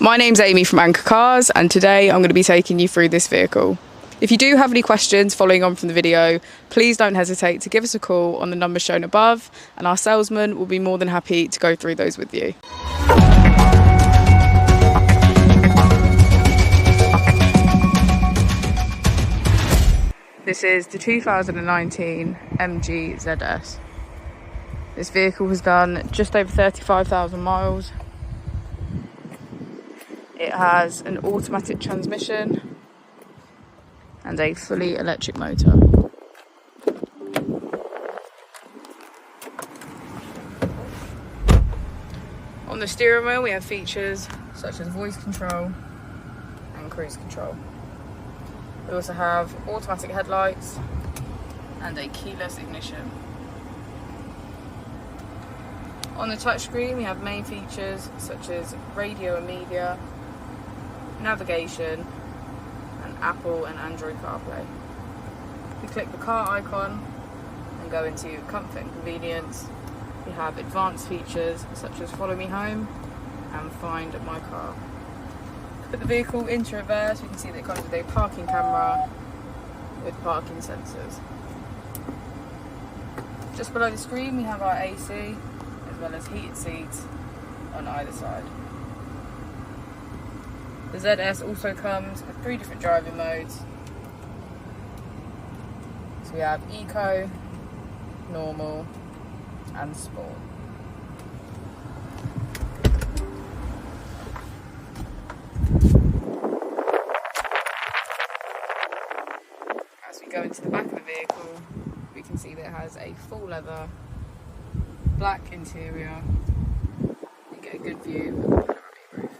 My name's Amy from Anchor Cars, and today I'm going to be taking you through this vehicle. If you do have any questions following on from the video, please don't hesitate to give us a call on the number shown above, and our salesman will be more than happy to go through those with you. This is the 2019 MG ZS. This vehicle has done just over 35,000 miles. It has an automatic transmission and a fully electric motor. On the steering wheel we have features such as voice control and cruise control. We also have automatic headlights and a keyless ignition. On the touchscreen we have main features such as radio and media, navigation, and Apple and Android CarPlay. We click the car icon and go into comfort and convenience. We have advanced features such as follow me home and find my car. Put the vehicle into reverse, we can see that it comes with a parking camera with parking sensors. Just below the screen we have our AC as well as heated seats on either side. The ZS also comes with 3 different driving modes. So we have Eco, Normal and Sport. As we go into the back of the vehicle, we can see that it has a full leather, black interior. You get a good view of the panoramic roof.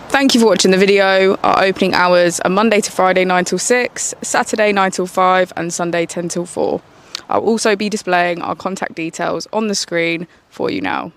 Thank you for watching the video. Our opening hours are Monday to Friday 9 till 6, Saturday 9 till 5 and Sunday 10 till 4. I'll also be displaying our contact details on the screen for you now.